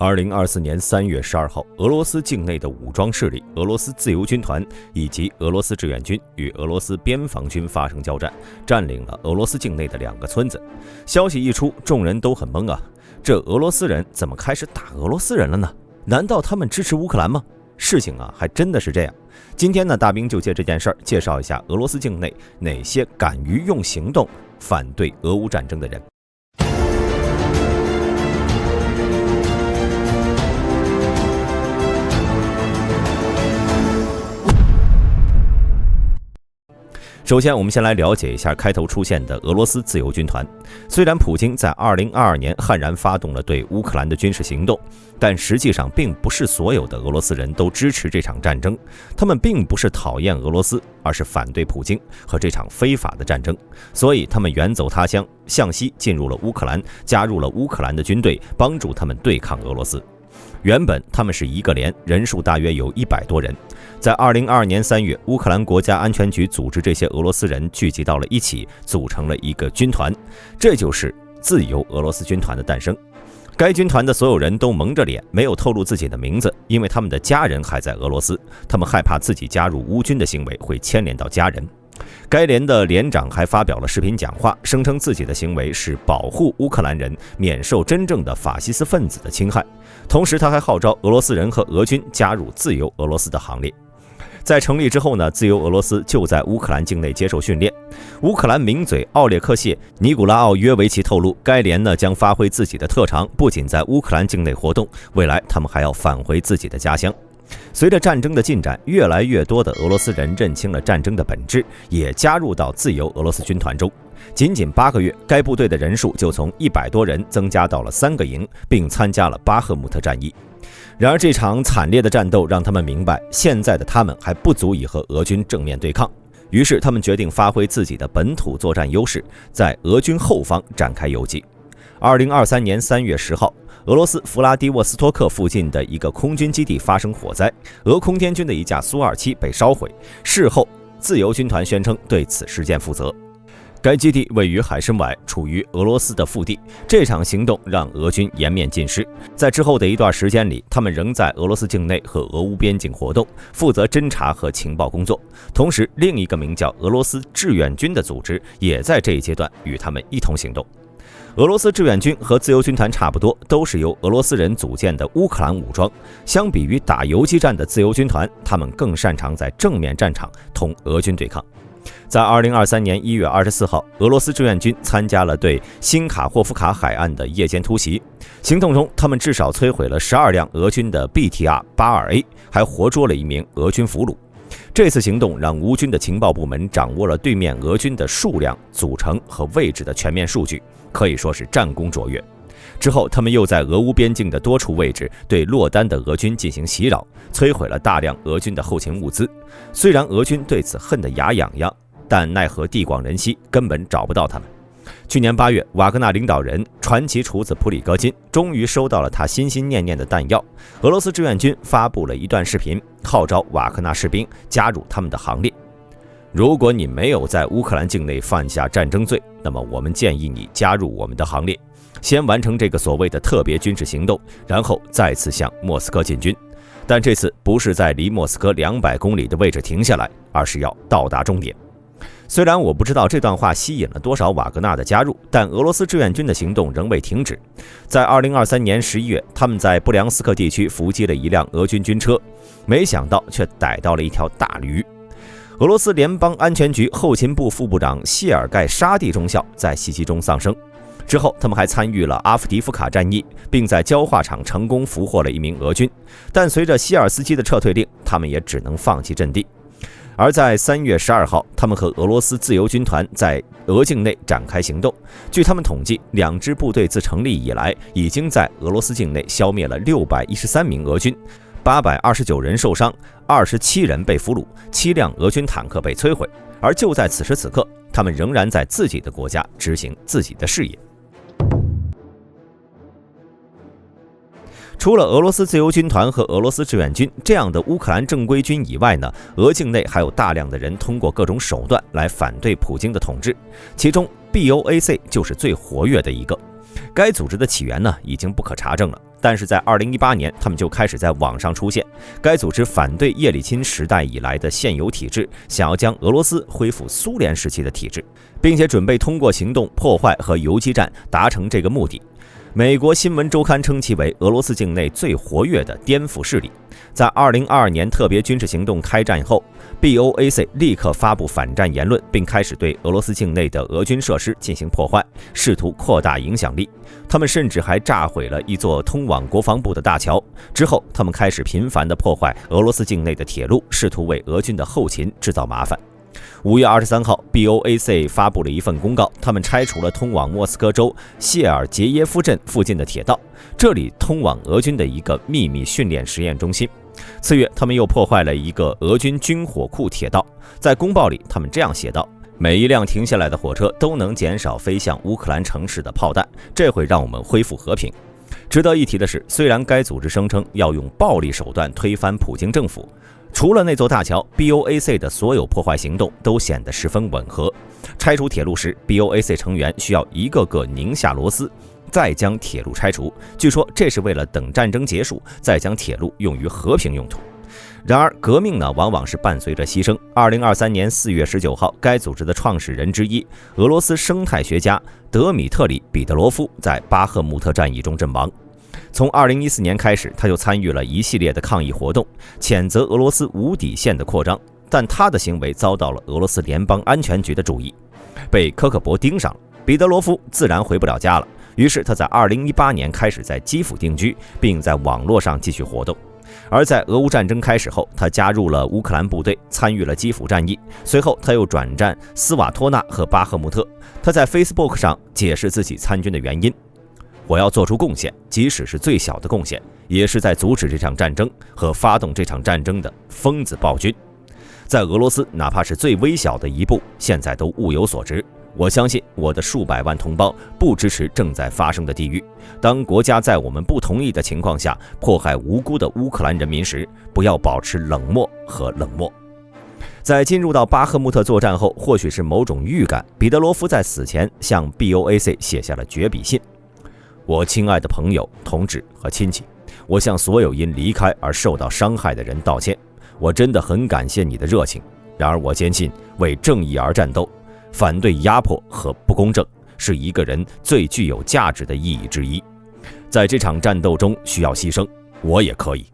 2024年3月12号，俄罗斯境内的武装势力俄罗斯自由军团以及俄罗斯志愿军与俄罗斯边防军发生交战，占领了俄罗斯境内的2个村子。消息一出，众人都很懵啊，这俄罗斯人怎么开始打俄罗斯人了呢？难道他们支持乌克兰吗？事情还真的是这样。今天呢，大兵就借这件事儿介绍一下俄罗斯境内哪些敢于用行动反对俄乌战争的人。首先，我们先来了解一下开头出现的俄罗斯自由军团。虽然普京在2022年悍然发动了对乌克兰的军事行动，但实际上并不是所有的俄罗斯人都支持这场战争。他们并不是讨厌俄罗斯，而是反对普京和这场非法的战争。所以他们远走他乡，向西进入了乌克兰，加入了乌克兰的军队，帮助他们对抗俄罗斯。原本他们是一个连，人数大约有100多人。在2022年3月，乌克兰国家安全局组织这些俄罗斯人聚集到了一起，组成了一个军团，这就是自由俄罗斯军团的诞生。该军团的所有人都蒙着脸，没有透露自己的名字，因为他们的家人还在俄罗斯，他们害怕自己加入乌军的行为会牵连到家人。该连的连长还发表了视频讲话，声称自己的行为是保护乌克兰人免受真正的法西斯分子的侵害。同时，他还号召俄罗斯人和俄军加入自由俄罗斯的行列。在成立之后呢，自由俄罗斯就在乌克兰境内接受训练。乌克兰名嘴奥列克谢·尼古拉奥约维奇透露，该连呢将发挥自己的特长，不仅在乌克兰境内活动，未来他们还要返回自己的家乡。随着战争的进展，越来越多的俄罗斯人认清了战争的本质，也加入到自由俄罗斯军团中。仅仅8个月，该部队的人数就从100多人增加到了3个营，并参加了巴赫穆特战役。然而，这场惨烈的战斗让他们明白，现在的他们还不足以和俄军正面对抗。于是，他们决定发挥自己的本土作战优势，在俄军后方展开游击。2023年3月10号，俄罗斯弗拉迪沃斯托克附近的一个空军基地发生火灾，俄空天军的一架苏27被烧毁。事后，自由军团宣称对此事件负责。该基地位于海参崴，处于俄罗斯的腹地。这场行动让俄军颜面尽失。在之后的一段时间里，他们仍在俄罗斯境内和俄乌边境活动，负责侦察和情报工作。同时，另一个名叫俄罗斯志愿军的组织也在这一阶段与他们一同行动。俄罗斯志愿军和自由军团差不多，都是由俄罗斯人组建的乌克兰武装。相比于打游击战的自由军团，他们更擅长在正面战场同俄军对抗。在2023年1月24号，俄罗斯志愿军参加了对新卡霍夫卡海岸的夜间突袭。行动中，他们至少摧毁了12辆俄军的 BTR-82A， 还活捉了1名俄军俘虏。这次行动让乌军的情报部门掌握了对面俄军的数量、组成和位置的全面数据，可以说是战功卓越。之后，他们又在俄乌边境的多处位置对落单的俄军进行袭扰，摧毁了大量俄军的后勤物资。虽然俄军对此恨得牙痒痒，但奈何地广人稀，根本找不到他们。去年8月，瓦格纳领导人传奇厨子普里戈金终于收到了他心心念念的弹药。俄罗斯志愿军发布了一段视频，号召瓦格纳士兵加入他们的行列。如果你没有在乌克兰境内犯下战争罪，那么我们建议你加入我们的行列，先完成这个所谓的特别军事行动，然后再次向莫斯科进军。但这次不是在离莫斯科200公里的位置停下来，而是要到达终点。虽然我不知道这段话吸引了多少瓦格纳的加入，但俄罗斯志愿军的行动仍未停止。在2023年11月，他们在布良斯克地区伏击了一辆俄军军车，没想到却逮到了一条大驴。俄罗斯联邦安全局后勤部副部长谢尔盖·沙蒂中校在袭击中丧生。之后，他们还参与了阿夫迪夫卡战役，并在焦化厂成功俘获了1名俄军。但随着希尔斯基的撤退令，他们也只能放弃阵地。而在3月12号，他们和俄罗斯自由军团在俄境内展开行动。据他们统计，2支部队自成立以来，已经在俄罗斯境内消灭了613名俄军，829人受伤，27人被俘虏，7辆俄军坦克被摧毁。而就在此时此刻，他们仍然在自己的国家执行自己的事业。除了俄罗斯自由军团和俄罗斯志愿军这样的乌克兰正规军以外呢，俄境内还有大量的人通过各种手段来反对普京的统治，其中 BOAC 就是最活跃的一个。该组织的起源呢已经不可查证了，但是在2018年，他们就开始在网上出现。该组织反对叶利钦时代以来的现有体制，想要将俄罗斯恢复苏联时期的体制，并且准备通过行动破坏和游击战达成这个目的。美国新闻周刊称其为俄罗斯境内最活跃的颠覆势力。在2022年特别军事行动开战后， BOAC 立刻发布反战言论，并开始对俄罗斯境内的俄军设施进行破坏，试图扩大影响力。他们甚至还炸毁了一座通往国防部的大桥。之后，他们开始频繁地破坏俄罗斯境内的铁路，试图为俄军的后勤制造麻烦。5月23号 ，BOAC 发布了一份公告，他们拆除了通往莫斯科州谢尔杰耶夫镇附近的铁道，这里通往俄军的一个秘密训练实验中心。次月，他们又破坏了一个俄军军火库铁道。在公报里，他们这样写道：每一辆停下来的火车都能减少飞向乌克兰城市的炮弹，这会让我们恢复和平。值得一提的是，虽然该组织声称要用暴力手段推翻普京政府，除了那座大桥， BOAC 的所有破坏行动都显得十分吻合。拆除铁路时， BOAC 成员需要一个个拧下螺丝，再将铁路拆除，据说这是为了等战争结束，再将铁路用于和平用途。然而，革命呢，往往是伴随着牺牲。2023年4月19号，该组织的创始人之一，俄罗斯生态学家德米特里·彼得罗夫在巴赫穆特战役中阵亡。从2014年开始，他就参与了一系列的抗议活动，谴责俄罗斯无底线的扩张，但他的行为遭到了俄罗斯联邦安全局的注意，被科克伯盯上了。彼得罗夫自然回不了家了，于是他在2018年开始在基辅定居，并在网络上继续活动。而在俄乌战争开始后，他加入了乌克兰部队，参与了基辅战役。随后，他又转战斯瓦托纳和巴赫穆特。他在 Facebook 上解释自己参军的原因：我要做出贡献，即使是最小的贡献，也是在阻止这场战争和发动这场战争的疯子暴君。在俄罗斯，哪怕是最微小的一步，现在都物有所值。我相信我的数百万同胞不支持正在发生的地狱。当国家在我们不同意的情况下迫害无辜的乌克兰人民时，不要保持冷漠和冷漠。在进入到巴赫穆特作战后，或许是某种预感，彼得罗夫在死前向 BOAC 写下了绝笔信：我亲爱的朋友、同志和亲戚，我向所有因离开而受到伤害的人道歉。我真的很感谢你的热情。然而我坚信，为正义而战斗，反对压迫和不公正，是一个人最具有价值的意义之一。在这场战斗中需要牺牲，我也可以。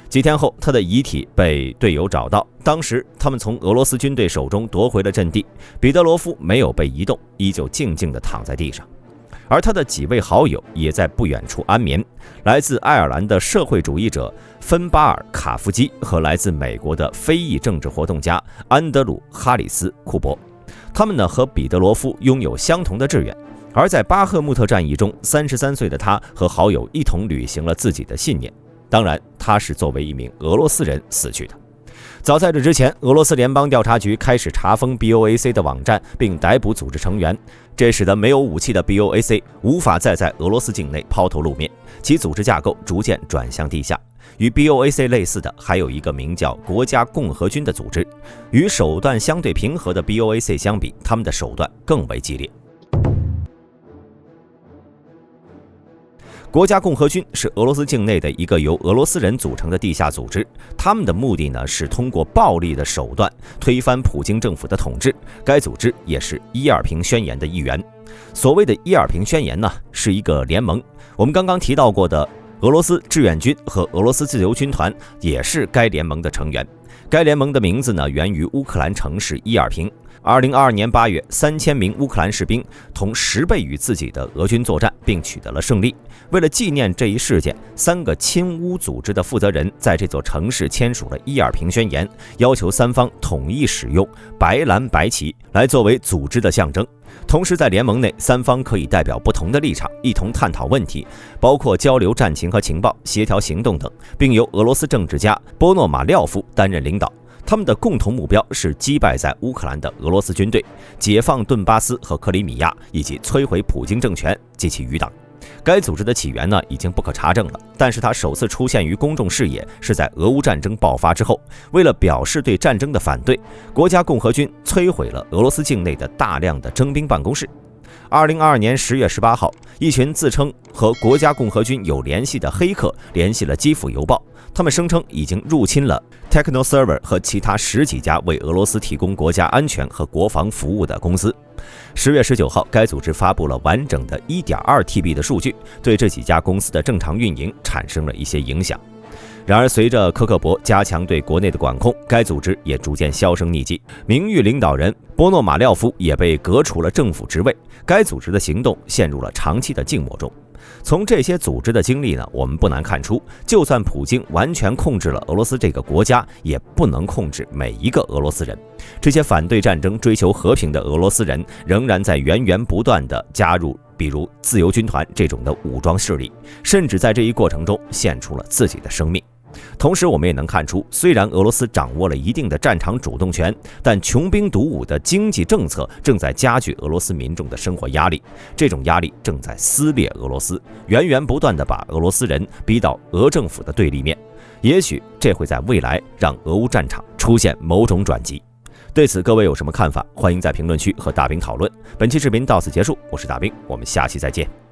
几天后，他的遗体被队友找到，当时他们从俄罗斯军队手中夺回了阵地。彼得罗夫没有被移动，依旧静静地躺在地上。而他的几位好友也在不远处安眠，来自爱尔兰的社会主义者芬巴尔·卡夫基和来自美国的非裔政治活动家安德鲁·哈里斯·库珀。他们呢和彼得罗夫拥有相同的志愿，而在巴赫穆特战役中，33岁的他和好友一同履行了自己的信念。当然，他是作为一名俄罗斯人死去的。早在这之前，俄罗斯联邦调查局开始查封 BOAC 的网站，并逮捕组织成员，这使得没有武器的 BOAC 无法再在俄罗斯境内抛头露面，其组织架构逐渐转向地下。与 BOAC 类似的还有一个名叫国家共和军的组织，与手段相对平和的 BOAC 相比，他们的手段更为激烈。国家共和军是俄罗斯境内的一个由俄罗斯人组成的地下组织，他们的目的呢是通过暴力的手段推翻普京政府的统治。该组织也是伊尔平宣言的一员。所谓的伊尔平宣言呢，是一个联盟。我们刚刚提到过的俄罗斯志愿军和俄罗斯自由军团也是该联盟的成员。该联盟的名字呢，源于乌克兰城市伊尔平。2022年8月，3000名乌克兰士兵同10倍于自己的俄军作战，并取得了胜利。为了纪念这一事件，3个亲乌组织的负责人在这座城市签署了伊尔平宣言，要求三方统一使用白蓝白旗来作为组织的象征。同时，在联盟内，三方可以代表不同的立场，一同探讨问题，包括交流战情和情报、协调行动等，并由俄罗斯政治家波诺马廖夫担任领导。他们的共同目标是击败在乌克兰的俄罗斯军队，解放顿巴斯和克里米亚，以及摧毁普京政权及其余党。该组织的起源呢，已经不可查证了，但是它首次出现于公众视野是在俄乌战争爆发之后。为了表示对战争的反对，国家共和军摧毁了俄罗斯境内的大量的征兵办公室。2022年10月18号，一群自称和国家共和军有联系的黑客联系了基辅邮报，他们声称已经入侵了 TechnoServer 和其他10几家为俄罗斯提供国家安全和国防服务的公司。10月19号，该组织发布了完整的 1.2TB 的数据，对这几家公司的正常运营产生了一些影响。然而，随着科克伯加强对国内的管控，该组织也逐渐销声匿迹，名誉领导人波诺马廖夫也被革除了政府职位，该组织的行动陷入了长期的静默中。从这些组织的经历呢，我们不难看出，就算普京完全控制了俄罗斯这个国家，也不能控制每一个俄罗斯人。这些反对战争、追求和平的俄罗斯人，仍然在源源不断地加入比如自由军团这种的武装势力，甚至在这一过程中献出了自己的生命。同时，我们也能看出，虽然俄罗斯掌握了一定的战场主动权，但穷兵黩武的经济政策正在加剧俄罗斯民众的生活压力，这种压力正在撕裂俄罗斯，源源不断地把俄罗斯人逼到俄政府的对立面。也许这会在未来让俄乌战场出现某种转机。对此，各位有什么看法？欢迎在评论区和大兵讨论。本期视频到此结束，我是大兵，我们下期再见。